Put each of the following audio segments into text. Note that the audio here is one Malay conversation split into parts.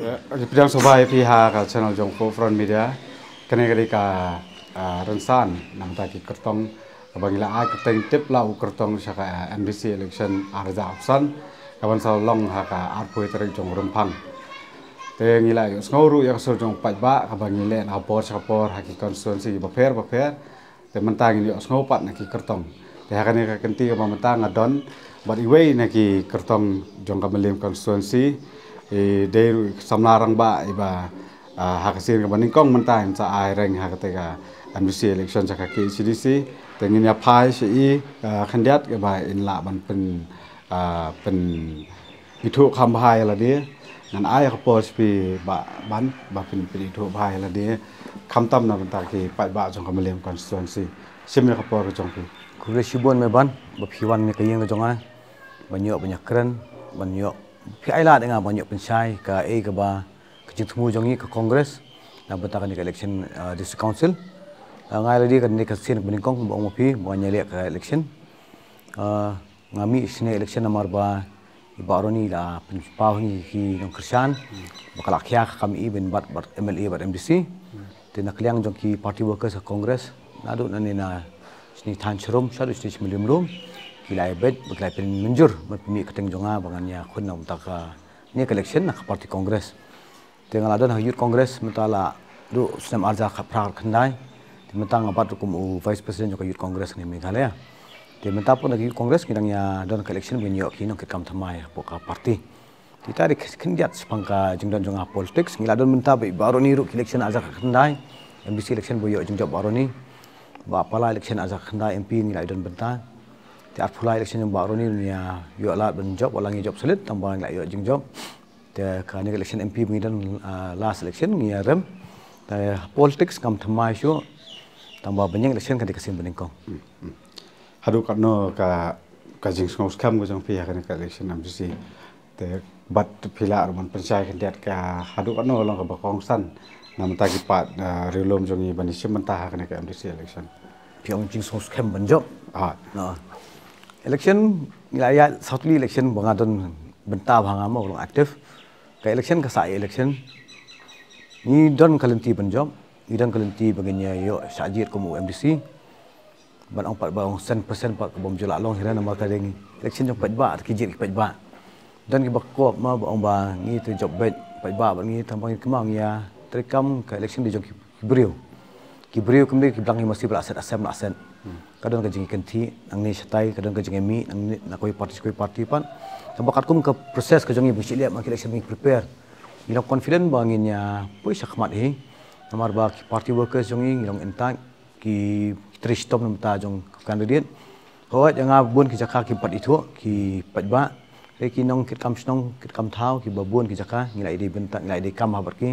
Pidang sobai pihak channel Jongko Front Media kene ka rensan nam ta ki kertong bangila a kerteng tip lau kertong saka NBC election arza opsan kawan sa long ha ka arpoi tereng jong rempang te ngila yo nguru ya so jong pai ba ka bangile na por sapor ha ki constituency baper te mentang yo ngopat na ki kertong te ha kane ka kenti ka mentang adon but iway na ki kertong jong ka melim constituency dari samlarang ba iba hakasin ka baningkong mentang sa ai reng hakateka NBC election sa ka KCDC tengin ya pai si kandidat ke ba in la ban pen itu kambahai la dia nan ai ka pos pi ba ban ba pen itu bahai la dia kamtam na bentar ki pai ba jong ka melim constituency simnya ka por jong pi kure sibon me ban ba phiwan me kayeng ka jonga banyak keren banyak pi ai la dengan banyak pensai ka ke ba kejing temu jongi ke kongres na bentakan di election district council ngai lagi kan ni kasin beningkong ba mo pi mo nyale ka election ngami sini election nomor ba ibaroni la principal ni ki nong kersan bakal akhya kami ben bat MLA bat MDC tena kliang jong ki party workers kongres nadu nani na sini tan cherum sadu sini milim rum kilai bet bakal pen menjur berpemi keteng jonga bangannya kun nam tak ni election nak party kongres tengah ada nak youth kongres mentala du sistem arza khaprar khandai mentang abat hukum vice president juga youth kongres ni Meghalaya dia mentapun lagi youth kongres kidangnya don election benyo kino kekam thamai poka party kita di kendiat sepangka jengdon jonga politics ngila don mentap baru ni ru election arza khandai MBC election boyo jengjab baru ni ba pala election arza khandai MP ngila don bentang ti arpula election yang baru ni ya yo alat benjob walangi job sulit tambah ngila yo jengjab te kani election MP mengidan last election ngia rem te politics kam thamai syu tambah banyak election kan dikasin beningkong hadu katno ka jing ngos kam go jong pihak kan ka election MBC te bat pila man pensai kan diat ka hadu katno long ka bakong san nam ta ki pat rilom jong i bani simantah kan ka MBC election piang jing ngos kam benjob no election wilayah Southly election bangadon benta bangama ulung aktif ka election ka sai election ni don kalenti benjob idan kalenti baganya yo sajir komu MDC ban ong pat ba 100% pat bom jula long hira nama kadeng election jong pat ba kijir pat ba dan ki bakko ma ong ba ngi tu job bet pat ba ngi tambang kemang ya trekam ka election di jong kibriu kembe ki blang masih belaset asem asen kadang ka jing kenti nang ni satai kadang ka jing mi nang na koi party pan tambakat kum ke proses ka jong i bisi liap mak election mi prepare ila confident banginnya poi sakmat hi nomor ba party workers jong ngilong entak ki tristom nam ta jong candidate hoi janga bun ki jaka ki pat itu ki pat ba ki nong kit kam snong kit kam thau ki babun ki jaka ngilai di bentak ngilai di kam habar ki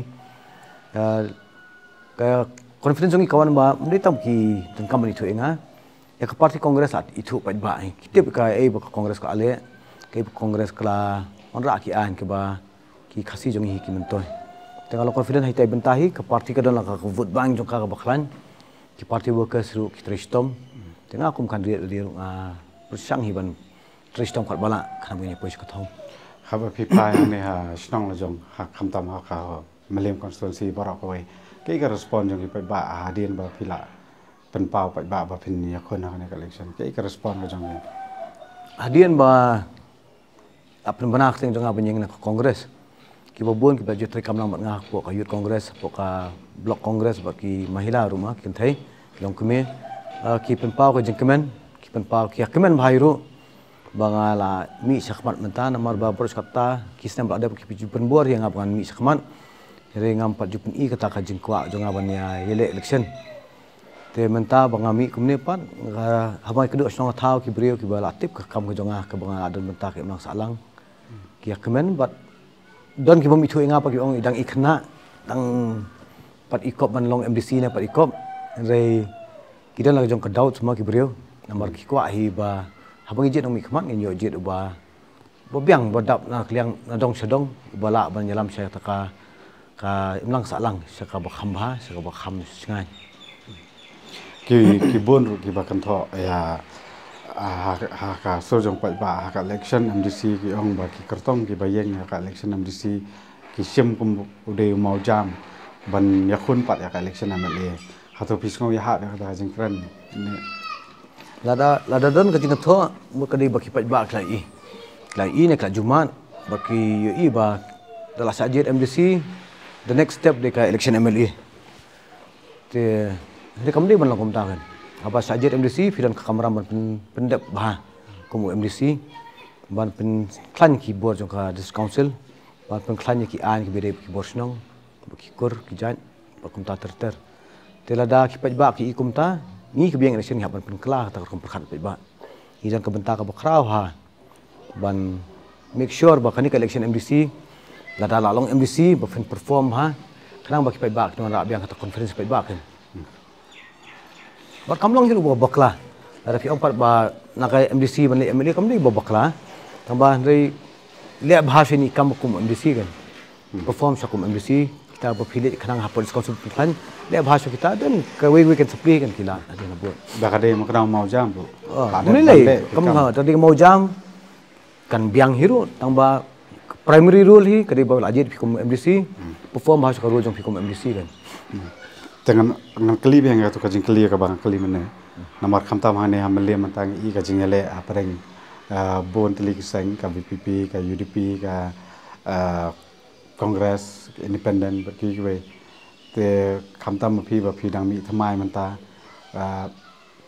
ka confidence jong kawan ba mri tam ki tengkam itu enga ya ka party kongres at itu pat ba kitip ka ba kongres ka ale ke kongres kala onra ki an ke ba ki khasi jong hi ki mentoy tengah lo confident hitai bentahi ke parti kadon la ka vote bang jong ka baklan ki party workers ru ki tristom tengah akum kan dia persang hiban tristom kat bala kan punya pos ka thong haba pi pai ne ha snong la jong ha khamtam ha ka melim constituency barak koi ke ka respond jong ki ba hadin ba pila pen pau ba pin ya khon ha ne election ke ka respond ka jong hadin ba apun banak teng jong abanyeng na kongres ki babun ki baju trekam lang ngah po ka youth kongres po ka block kongres ba ki mahila rumah ki thai long keme ki penpau ka jengkemen ki penpau ki kemen bhairu bangala mi sakmat menta nomor ba pros kata ki stem ada ki piju penbor yang apan mi sakmat re ngam pat jupun i kata ka jengkwa jong aban ya yele election te menta bangami kumne pan habai kedua snong thau ki brio ki bala tip ka kam ka jonga ka bangala adon menta ki mang salang ki kemen bat don ki bom itu inga pa ki ong idang ikna dang pat ikop man long MDC na pat ikop re kidan la jong ka daud semua ki brio nomor ki kwa hi ba habang ijit ong mi khmat ngi yo jit ba biang bodap na kliang na dong sedong bala ban yalam saya taka ka imlang salang saka ba khamba saka ba kham singai ki bon ru ki ba kan tho ya ha ka so jong pa ba ha ka election MDC ki ong ba ki kertong ki ba yeng ha ka election MDC kisim kum udah mau jam ban yakun pat ya election MLA atau pisngau ya hat kata jing keren ini lada dan kajing tho mu kadai baki pat ba klai ne kla jumat baki i ba dalam sajid MDC the next step deka election MLA te de kamdi ban lakom ta kan apa sajid MDC fidan ka kamera ban pendep bah kumu MDC ban pen klan keyboard jongka dis council ban pen klan ki an ki bede ki borsnong ki kur ki jan bakum ta terter telada ki paj ba ki ikum ta ni ki biang election ya ban pen kla ta kom perkhat paj ba ijan ka benta ka bakrau ha ban make sure ba kani ka election MDC lada lalong MDC ba fen perform ha kanang ba ki paj ba ki ra biang ka conference paj ba kan ba kamlong hiru ba bakla ada fi empat ba nakai MDC ban MLA kamdi ba bakla tambah dari lihat bahasa ni kamu kum MDC kan perform sakum MDC kita berpilih kenang hapon konsum kan lihat bahasa kita dan we can supply kan kila ada nak buat dah kadai makan mau jam bu nilai kamu tadi mau jam kan biang hero tambah primary role hi kadai bawa ajit fikum MDC perform bahasa role jong fikum MDC kan dengan klip yang tu kajing klip ka bang klip mana nomor khamtam hane hamle mantang I kajing ele apareng bon telik seng ka VPP ka UDP ka Kongres Independent berki we te khamtam phi ba phi dang mi thamai manta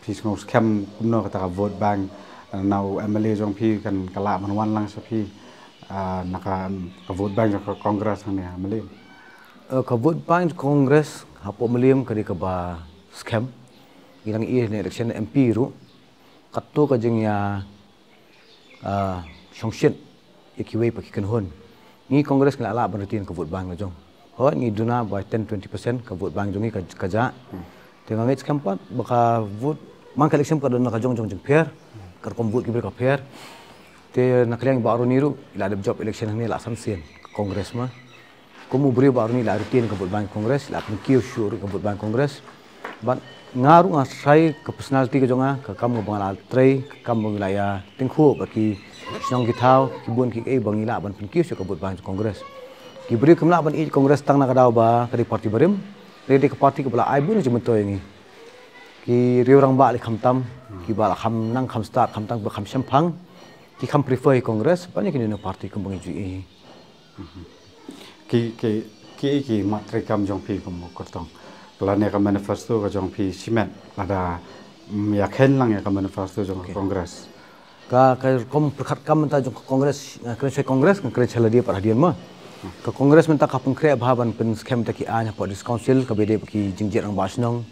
phi ngos kem kumno ka ta vote bank nau MLA jong phi kan kala man wan lang sa phi naka ka vote bank ka Kongres hane hamle ka vote bank Kongres hapo meliam kadi ka ba scam ilang I election MP ru katto ka jing ya songshit ikiwei pakikan hon ni Kongres kala ala berarti ka vote bank jong ho ni duna by 10-20% ka vote bank jongi ka ja tengah ngit scam pat baka vote mang election ka dona ka jong jong fair ka kom vote ki ka fair te nakliang baru niru ila ada job election ni la samsien Kongres ma kumu beri baru ni la rutin ka vote bank Kongres la pun kiu sure ka vote bank Kongres ban ngaru ngasai ke personality ke jonga ke kamu bangala trei kamu wilaya tingku bagi sinong kitau kibun ki bangila ban pun kiu ke vote bank Kongres ki beri kemla ban I Kongres tang na kadau ba kadi parti berim redi ke parti ke bala ai bun jemen toy ngi ki riu rang ba li khamtam ki bala kham nang kham start kham tang ba kham sempang ki kham prefer Kongres banyak ni no parti kembang ji ki matri kam jong pi kum kotong kalau ni ka manifesto ka jong pi simen ada ya ken lang ya ka manifesto jong Kongres ka kom perkhat kam ta jong Kongres kren Kongres kren chala dia par hadian ma ka Kongres menta ka pengkre bhaban pen scam ta ki anya po dis council ka bede ki jingjit ang basnong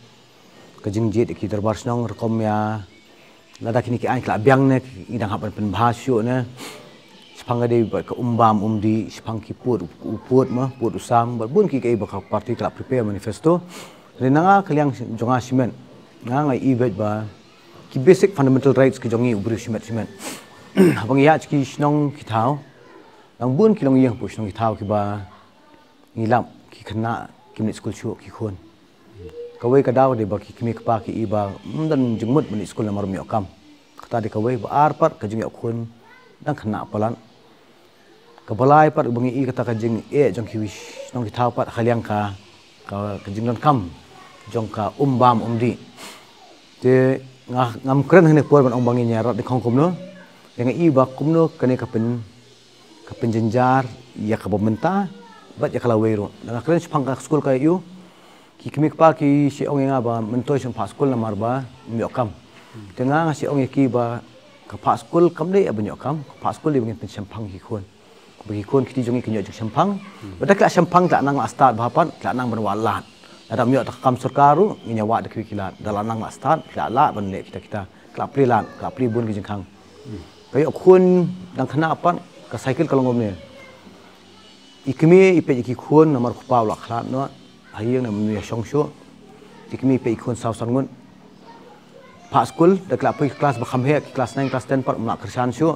ka jingjit ki darbar snong rekom ya lada kini ki anya kla biang ne idang hapan pen bahasyo ne sepangga de ka umbam umdi sepang ki put ma put usam bun ki ba parti kla prepare manifesto renanga kaliang jonga simen nga ngai ibet ba ki basic fundamental rights ki jongi ubri simen abang ya ki snong ki thau ang bun ki long yang pu snong ki thau ki ba ngilam ki khna ki ni school chu ki khon kawai ka daw de ba ki kimi ka pa ki iba dan jengmut mani school namar mi okam kata de kawai ba arpat ka jongi khon dan khna palan kabalai pat bangi I kata kajing jong ki wish nong ki thau pat khaliang ka kajing non kam jong ka umbam umdi te ngam kren hene por ban ong bangi nyarat di khong kum no yang I ba kum no kane ka pen jenjar ya ka bomenta bat ya kala weiro na kren spang ka school ka yu ki kimi pa ki si ong nga ba mentoy sing pa school na marba mi okam te nga si ong ki ba ka pa school kam de abanyo kam pa school de ngin pen champang ki khon bagi kon kiti jongi kinyo jek sampang bedak la sampang tak nang la start bahapan tak nang berwalat ada myo tak kam surkaru nginya wa dak kilat dalam nang la start la la ban le kita klap prilan klap pri bun ki jengkang kayo kun dang khana apan ka cycle kalongom ne ikmi ipe ki kun nomor khupaw la khlat no hayeng na mi songsho ikmi pe kun saw sangun pa school dak la pri kelas ba khamhe kelas 9 kelas 10 par mla kersan shu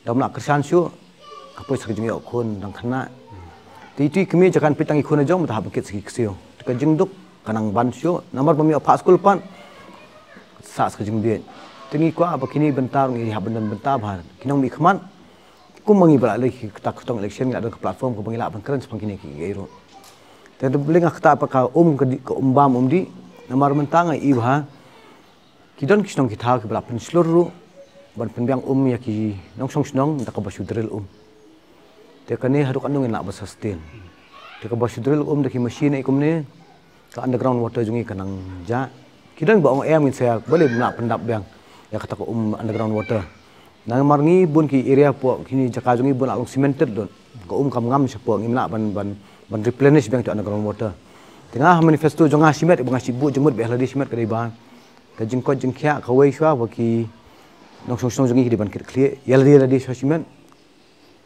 dam mla kersan shu apa sakit jengi okun dang khana ti kemi jakan pitang ikun jong mata habukit segi ksio ka jingduk kanang bansyo nomor pami apa school pan sa sakit jing bien tingi ko apa kini bentar ngi haban bentar ban kinong mi khman Ku mengibal lagi kita ketong election ada ke platform ke pengilap keren sepangkini ki gairo. Tapi boleh ngak kita apakah ke umbam di namar mentang ibha kidon kisnong kita ke belapan seluruh ban penbiang ya ki nong song snong tak ke basudril Te kani haruk andong nak sustain. Te ke basudril deki machine ikum ni ke underground water jungi kanang ja. Kidon ba ong min saya boleh nak pendap biang ya kata ke underground water. Nang marngi bun ki area po kini jaka jungi bun along cemented don. Ko kam ngam sepo ngimna ban replenish biang tu underground water. Tengah manifesto jonga simet bang sibu jemut be haladi simet kadai ba. Ka jingko jingkya ka wei shwa baki nong song jungi di ban clear yaladi ladi simet.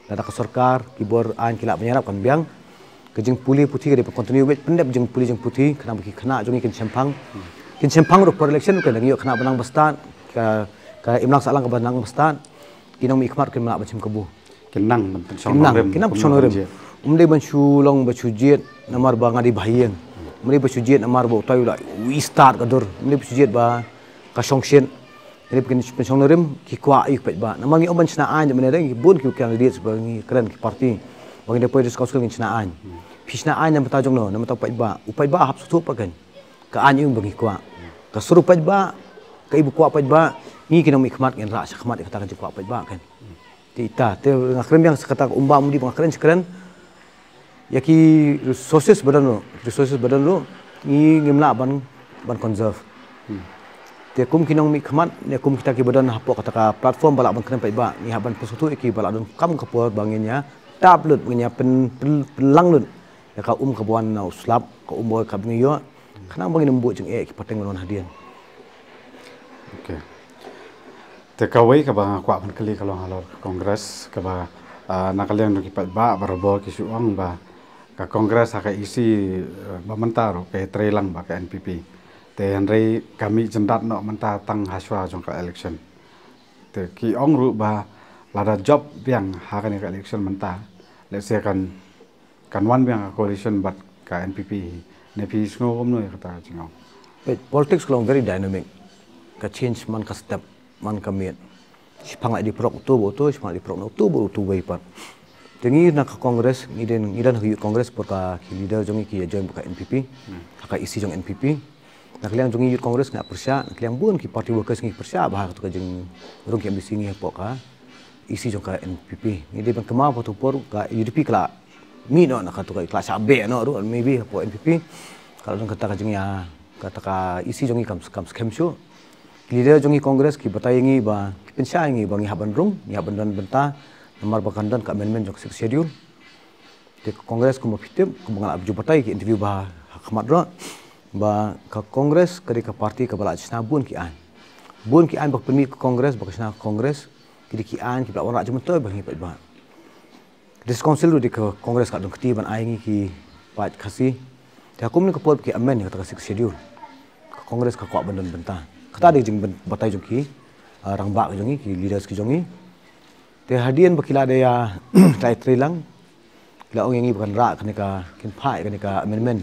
Nada ka sarkar kibor an kilap menyarap kan biang ke jing puli putih ka di continue wait pendap jing puli jing putih kena baki kena jungi kin sempang ro per election ka ngi kena benang bestan ka imlang salang ke benang bestan kinong mi ikmar kena macam kebu Kinang kinang sonorem umde ban sulong ba sujet namar ba ngadi bahiyeng umde ba sujet namar ba tayu la we start ka dor umde ba sujet ba ka songsien ini bikin sonorem ki kwa ayuk pet ba namangi oban sna an de menere ki bun ki kan dia sebagai keren ki parti bagi depois dos kausul ki sna an pisna an nam tajong no nam ta pet ba upai ba hap sutu pakan ka an yung bagi kwa ka suruh pet ba ka ibu kwa pet ba ni kinong ikmat ngen ra sakmat katakan kwa pet ba kan Tita, te ngakren yang sekata umbam di ngakren sekeren, ya ki resources badan lo, ni ngimla ban conserve. Te kum kinong mi khamat, ne kum kita ki badan hapo kata platform balak ban keren pai ba, ni haban pesutu ki balak don kam kapur banginnya, tablet banginnya pelang lut, ya ka kabuan na uslap, ka boy ka bingiyo, kana bangin mbu jeng ki pateng non hadian. Okay. Tekawai ke bang aku akan kali kalau halor kongres ke bang nakalian untuk kipat ba berbo kisuang ba ke kongres akan isi mementar ke trailang ba ke NPP. Te henry kami jendat nak mentar tang haswa jong ke election. Te ki ong ru ba lada job biang hakan ke election mentar. Let's say kan wan biang coalition bat ke NPP. Nepi semua umno kata jengau. Politics kalau very dynamic. Ka change man ka step man kamiat sipang di prok tu boto sipang di prok no tu boto tu pat tengi nak kongres ngidan hu kongres porka ki leader jongi ki join buka NPP ka isi jong NPP nak liang jongi youth kongres nak persya nak liang bun ki party workers ngi persya bah tu ka jeng rong ki ambisi ngi poka isi jong ka NPP ngi de ban kema foto por ka UDP kala mi no nak tu ka kelas AB no ru maybe po NPP kalau kata ka jeng ya kata ka isi jongi kam scam show Leader jongi kongres ki batayengi ba pensyaingi bangi haban rung ni haban dan benta nomor bakandan ka amendment jok schedule te kongres ko mafitem ko bangal abju batai ki interview ba khmat ro ba ka kongres ka parti ka bala chna bun ki an bak pemi ka kongres bak chna kongres ki an ki bla ora jum to bangi pat ba dis council di ka kongres ka dong kti ban aingi ki pat khasi te akum ni ko pot ki amend ka schedule ka kongres ka ko bandan benta kata ada jeng batai jongi rang bak jongi ki leaders ki jongi te hadian bakila ada ya tai trilang la ong yangi bukan ra kanika kin phai kanika amendment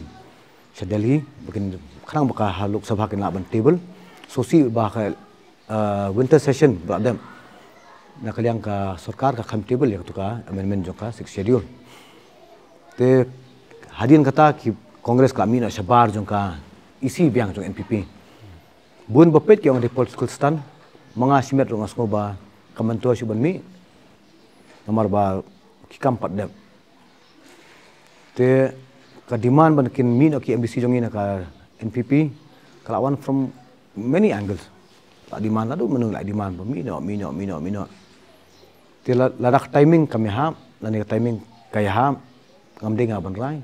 sa Delhi bukan kharang baka haluk sabha kin laban table sosi ba ka winter session bradam na kaliang ka sarkar ka kham table ya tu ka amendment joka six schedule te hadian kata ki kongres ka mina shabar jongka isi biang jong NPP Bun bapet ki ang di political stand mga simet ro ngas ba kamantua si banmi nomor ba kikam pat te ka demand ban kin min ki MBC jongi na ka NPP kalawan from many angles la demand ladu menung la demand ba mino te la timing kami ha la ni timing kaya ha ngamde nga ban rai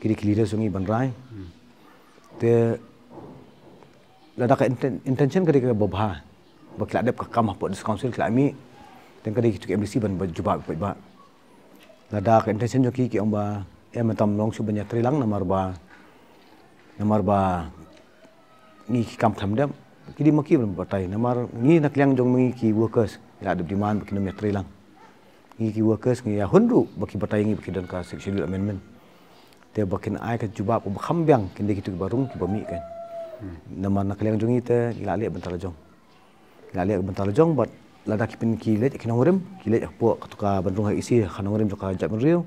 kiri leader jongi ban rai te lada ka intention kadi ka bobha bakla dep ka kam po dis council klami ten kadi ki MDC ban juba ba lada ka intention jo ki ong ba matam long su banya trilang namar ba ni kam tham dam kidi maki ban batai namar ni nak liang jong mi ki workers la dep demand ki nom trilang ni ki workers ni ya hundu baki batai ngi baki dan ka sexual amendment te bakin ai ka juba ko khambyang kindi ki tu barung ki bami kan Nama nak liang jongi te ilalik bentar lejong but lada kipin kilet kinongrim kilet po katuka bandung ha isi kanongrim joka jat menriu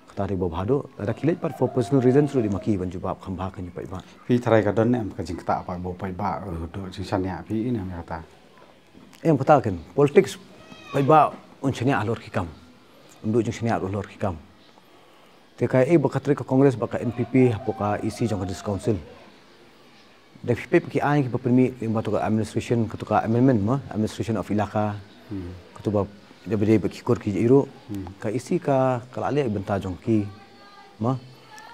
kata di bawah hado lada kilet but for personal reasons sudah dimaki ban jubab khamba kan pai ba pi tharai ka don em ka jing ta pa bo pai ba do jing san ya pi ini am kata em kata kan politics pai ba uncenya alor kikam untuk jing senia alor kikam te kai bakatri ka kongres baka NPP hapoka isi jong dis council DPP paki ai ki permi batu administration ketuka amendment ma administration of ilaka ketuba jadi bagi kor ki iro ka isi ka kala ale benta jong ki ma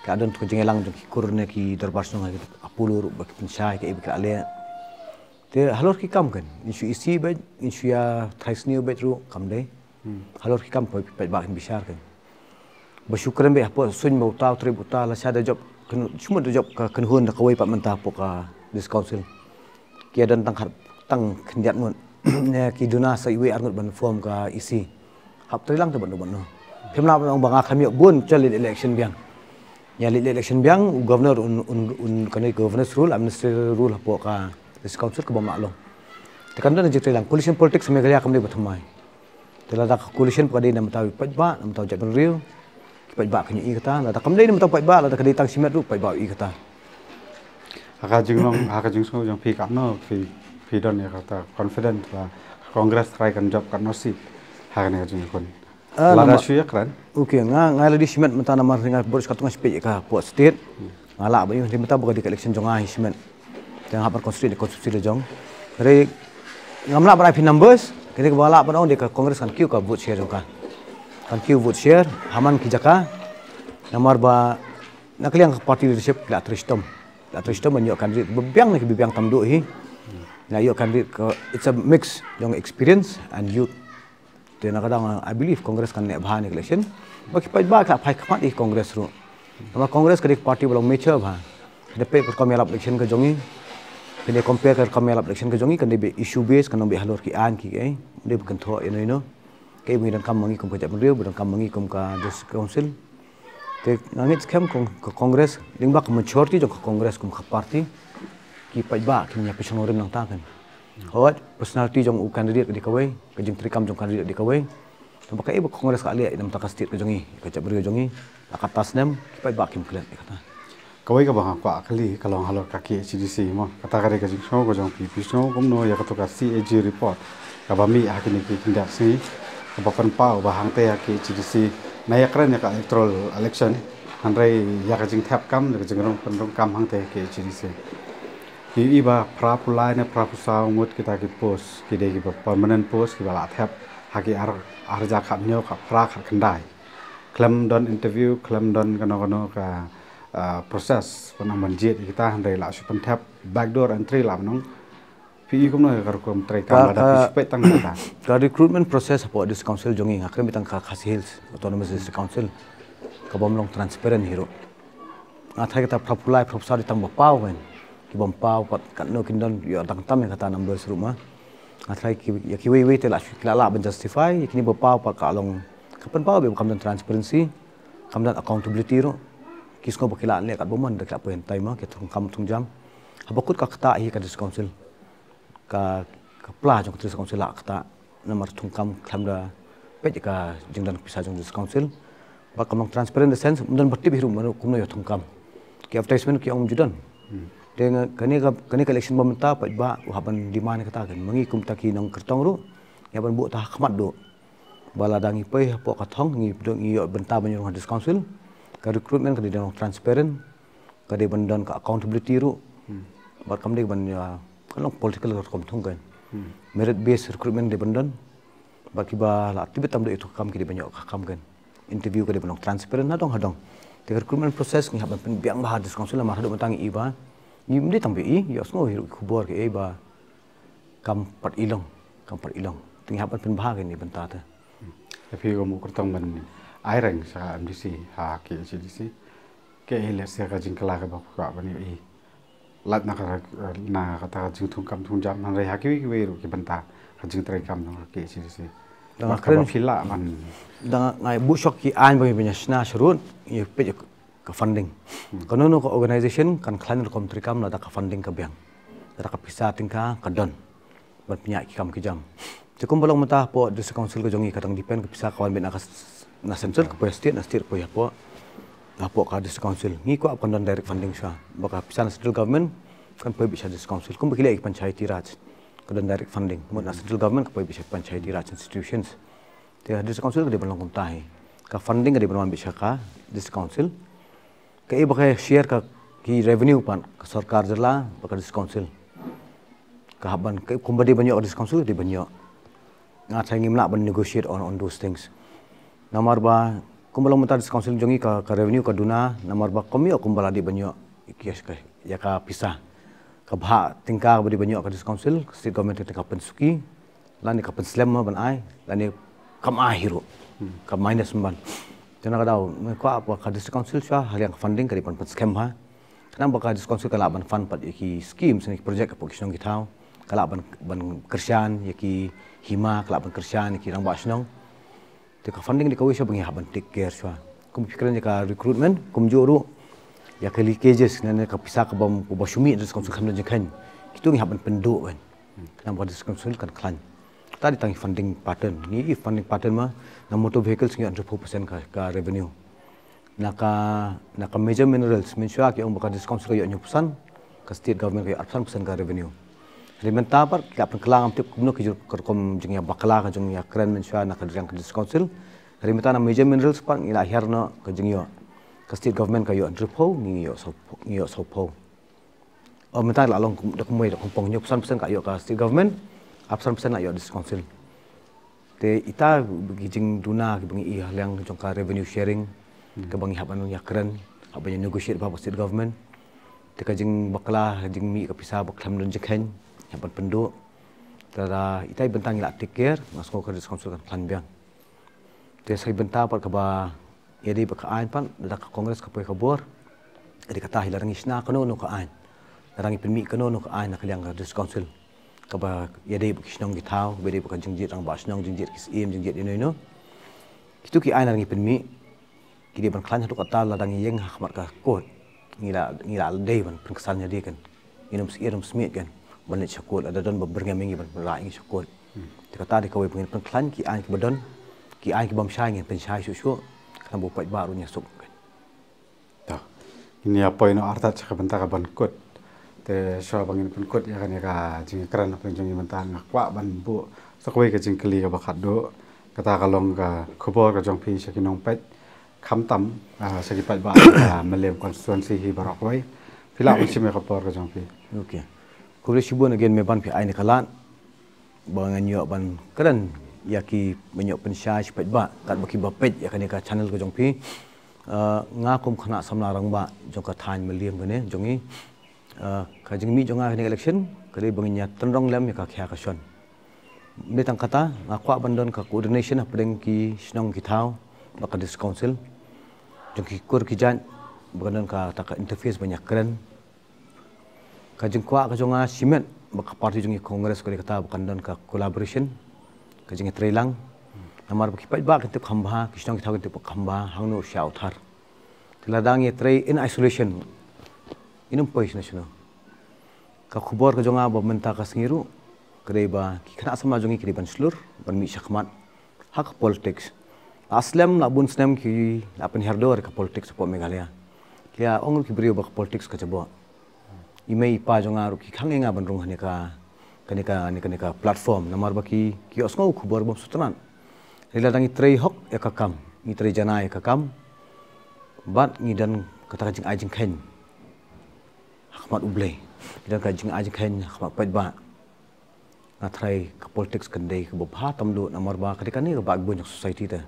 ka adon to jengelang jong ki kor ne ki darbar song apulur bagi pensai ka ibe ka ale te halor ki kam kan isu isi ba isu ya thaisni betru kam dei halor ki kam pa ba bisar kan bersyukuran be apa sun mau tahu tributa la sada job cuma job ka kenhun da kawai pak mentah poka dis council kia dan tang kendiat mun ne ki duna sa iwe arngut ban form ka isi hap trilang te ban ban no pemla bang akham yo bun chali election biang ya election biang governor un kan governors rule administrative rule poka dis council ka ba maklong tekan dan je trilang coalition politics megalia kam le bathmai telada coalition pada nam tahu pajba nam tahu jaban real pajba kan i kata la kam le nam tahu pajba la ka ditang simet ru pajba i kata haka jing so jong pi kam no pi don ya kata confident la kongres try kan job kan no si haka ne jing kon lada shuya kran okay nga la di simet mata nama ringa boris katunga spe ka po state ngala ba yung mata boga di election jong ai simet tang hapar konstitusi de jong re ngamla ba pi numbers kini bala ba on de ka kongres kan kiu ka vote share jong kan kiu vote share haman ki jaka namar ba nakliang party leadership la tristom menyok kandidat bebiang lagi bebiang tamdu hi na yok kandidat it's a mix yang experience and youth dan kadang I believe kongres kan nek bahan election bagi pai ka pai khamat di kongres ru nama kongres kadik party belum mature ba depe per kamera election ke jongi kene compare ke kamera election ke jongi kan de issue base kan be halor ki an ki ai de bukan tho ino kai mi dan kam mangi kum ka jap riu dan kam mangi kum ka dis council te ngangit kem kongres lingbak majority jong kongres kum ka party ki pajba ki nya pisang orim nang ta kan hot personality jong u candidate di kawai ke jing trikam jong candidate di kawai to baka ibu kongres ka ale nam ta ka state ke jongi ka jabri jongi akatas nem ki pajba kim klen kata kawai ka bang kwa kali kalong halor ka ki CDC mo kata ka jing so ko jong pi so kum no ya ka to ka CAG report ka ba mi hakini ki tindak si ka ba pan pa ba hang te ki CDC naya keren ya ka electoral election handrai ya ka jing thap kam le jing rong pandong kam hang te ke CDC iba prapulai ne prapusa ngut kita ki post ki de ki permanent post ki bala thap haki arja khap nyo ka pra khat khandai klam don interview klam don kano ka process pana manjit kita handrai la su pan thap backdoor entry lam nong pi kum no ka kum trai kam ada pi tang ta ka recruitment process po dis council jongi akhir bitang ka khasi hills autonomous district council ka bomlong transparent hero athai kita prapulai professor ditang bapau kan ki bompau pat kan no kindon yo tang tam kata number rumah athai ki ya ki we te la la ben justify kini bapau pa ka long kapan pau be kam dan transparency kam dan accountability ro kisko bakila le kat bomon dak apa hentai ma ke tung jam habakut ka kata hi ka dis council ka pla jong dis council la kata nomor tungkam khamda pe ka jingdan pisa jong dis council ba kam transparent sense mun batti biru manu kumno yo tungkam ki advertisement ki om judan dengan kani election meminta pa ba haban di mana kata kan mangi kum taki nang kertong ru ya ban bu ta khmat do bala dangi pe po ka thong ngi dong yo benta banyu dis council ka recruitment ka di dong transparent ka di bandan ka accountability ru ba kam de ban ya kan political kom thong kan merit based recruitment di bandan ba ki ba la tibet tam do itu kam ki di banyak kam kan interview ka di banok transparent na dong hadong the recruitment process ngi haban pen biang ba dis council ma hadu bantangi iba ni mde tambe i yo sngo hiru khubor ke ba kam pat ilong ting haban pen ba ni banta ta tapi ko mo kurtang man ai reng sa MDC ha ke CDC ke ile se ka jingkala ka ba ka bani i lat na kata jing thung kam thung jam nan re ha ki we ru ki banta ka jing trai kam no ke CDC da kren phila man da ngai bu shok ki an ba bi sna shurut ye pe ka funding kono no organization kan klan kom trikam la da ka funding ka biang da ka pisa tingka ka don ban punya ki kam ki jam Cukup belum mentah po district council ke jongi kadang depend ke pisah kawan bin akas na central ke state na state po ya po po ka district council ni ko akan don direct funding sha baka pisah na central government kan po bisa district council kum bikile ik panchayati raj ke don direct funding mo na central government ke po bisa panchayati raj institutions te district council ke di belum kuntai ka funding ke di belum bisa ka district council ke i baka share ka ki revenue pan ke sarkar jela baka district council ka haban ke kumbadi banyak district council di banyak ngat ngim nak negotiate on those things. Nomor ba kumbalang mata district council jongi ka revenue ka duna nomor ba komi kumbala di banyak kias ka ya ka pisah ka bha tingkar badi banyak ka district council state government tingkar pensuki lan ka penslam ban ai lan ni kam ahiru ka minus man. Jana ka daw ko apa ka district council sha hal yang funding ka di pan scam ha. Kenapa ka district council ka laban fund pat iki scheme sini project ka pokisong gitau kala ban kersian yaki hima kala ban kersian yaki rang basnong te ka funding di kawisha bangi haban take care swa kum pikiran ka recruitment kum juru ya ka leakages nan ka pisa ka bom ko basumi dis konsul kham jengkan kitu ngi haban pendu kan nam ba dis konsul kan klan tadi tangi funding pattern ni funding pattern ma na motor vehicles ngi 100% ka revenue naka major minerals mensua ki ong baka dis konsul yo nyupusan ka state government ka 100% ka revenue Rimenta par ka pengkelang amtip kumno ki kerkom jeng ya bakla ka jeng ya kren mensua na ka jeng ka council rimenta na major minerals par ila herno ka jeng yo ka state government ka yo andrepo ni yo sopo menta la long da kumoi da kumpong nyo pesan ka yo ka state government 100% la yo dis council te ita jeng duna ki bangi i halang jong ka revenue sharing ka bangi haban ya kren haban negotiate ba state government te ka jeng bakla jeng mi ka pisa baklam don jekhen yang penduduk, tera itai bentang ila take care, masuk ke diskonsol kan plan biang. Dia saya bentar par keba, jadi berkaan pan, dah ke kongres ke kabur, jadi kata hilang isna keno no kaan, larang ipinmi keno no kaan nak liang ke diskonsol, keba jadi berkisnong gitau, jadi berkan jengjit rang basnong jengjit kisim jengjit ino, itu ki larang ipinmi, kini berkelan satu kata larang yang hakmat ke kot, ngila day pan perkesannya dia kan, inum smit kan. Balik syakul ada don bergaming ban rai ngi syakul kata di kawai pengen penklan ki an ki badon ki an ki bam syai ngi pensyai susu kan bu pai baru nya suk ta ini apa ino arta cak bentar ban kot te so bangin pen kot ya kan ya ka jing kran apa jing bentar ngakwa ban bu sakwai ka jing keli ka bakat do kata kalong ka khobor ka jong pi sakinong pet kham tam saki pai ba melem konstituensi hi barak wai phila unsi me khobor ka jong pi okey Kulis sibun again me ban pi ai nikalan bangan yo ban keren yaki menyok pensyai sepet ba kat baki bapet ya kan ka channel ko jong pi ngakum khana samlarang ba jong ka than meliam gane jongi ka jing mi jonga ni election kali banginya tendrong lem ya ka khya ka son ni tang kata ngakwa bandon ka coordination apdeng ki snong ki thau baka dis council jong ki kur ki jan bandon ka tak interface banyak keren kajeng kuat kajonga simet baka parti jongi kongres ko kata bukan don ka collaboration kajeng trelang namar baki pai ba kete khamba kisnong ki thawte khamba hangno sha uthar tiladang ye tre in isolation inum pois national ka khubor kajonga ba menta ka singiru kre ba ki khana sama jongi kri ban slur ban mi shakmat hak politics aslam la bun snem ki apen herdor ka politics po Meghalaya kia ongul ki brio ba politics ka jabo imei pa jonga ru ki khangenga ban rung hane ka kanika platform namar baki ki osngo khubor bom sutran rila dangi trei hok ekakam ni trei jana ekakam bat ni dan kata jing ajing khen hakmat ublei dan ka jing ajing khen hakmat pait ba na trai ka politics kandai ka bopha tamlu namar ba kadika ni ka bag bunyak society ta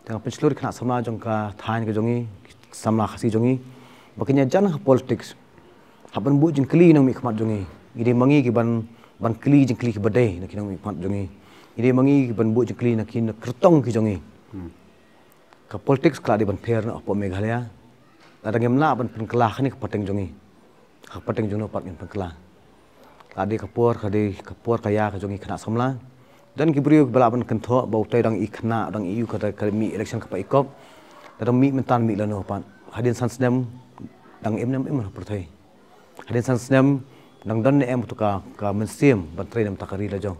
tang penslur khna samla jong ka thain ka jongi samla khasi jongi bakinya jan politics haban bu jing kli nang mi khmat jongi ide mangi ki ban kli jing kli ki badai nak nang mi khmat jongi ide mangi ki ban bu jing kli nak kin kertong ki jongi ka politics kla di ban fair na apa Meghalaya ada ngemla ban penklah ni ka pateng jongi ka pateng jongno pat ngin penklah kadi kapur kaya ka jongi khna samla dan ki brio bala ban kentho bau tai dang i khna dang iu ka mi election ka pa ikop dang mi mentan mi lano pan hadin sansnem dang em perthai hadin sansnem dang don em tu ka mensim ban trai nam takari la jong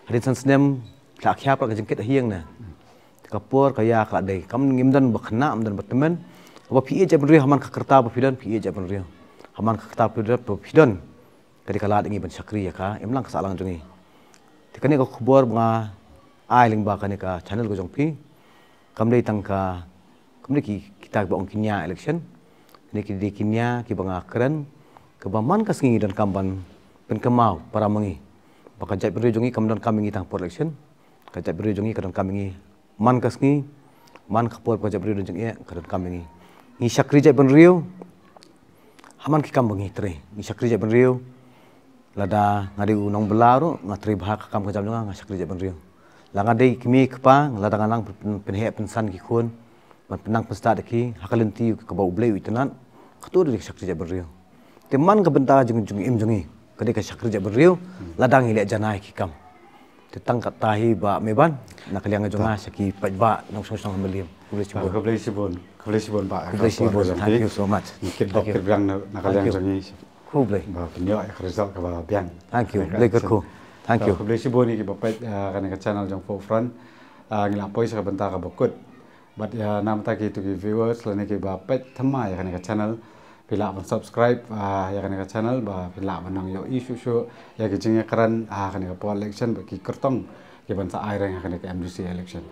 hadin san snem la khyap la jengket hiang na kapur kaya kala dei kam ngimdan bakna amdan batmen ba pi je benri haman kakerta ba fidan pi je benri haman kakerta fidan kadi kala dingi ban sakri ya ka emlang kasalang jungi tikani ko khubor nga ai ling ba kani ka channel ko jong pi kam dei tangka kam dei ki kita ba ong kinya election ni ki di kinya ki banga keren ke baman kasngi dan kamban pen kemau para mengi baka jai benri jungi kam dan kami tang election ka jai benri jungi kadang kami man kasngi man kapur pa jai benri jungi kadang kami ni sakri jai benri haman ki kam bangi tre ni sakri jai benri lada ngadi unong belaru ngatri bahak kam kajam juga ngasakri jaban riu la ngadi kimi kpa lada nganang penhe pensan ki kun man penang pesta deki hakalenti ke bau bleu itenan katu dik sakri jaban riu teman ke benta jung im jungi kade ka sakri jaban riu ladang ile janai ki kam tetang katahi ba meban nak liang jonga saki pajba nong song hambeliam Keblei sibon Pak. Thank you so much. Mungkin dokter bilang nak liang jongi. Kublai. Penyo result ke biang. Thank you. Lekerku. Thank you. Keblei sibon ni ki bapet kan ke channel jong forefront ngila poi sa benta ka bakut. But ya nam ta ki to ki viewers la ni ki bapet thamai kan ke channel pila ban subscribe ya kan ke channel ba pila banang yo isu ya ki jingya karan kan ke election ba ki kertong ki ban sa ai rang kan ke MDC election.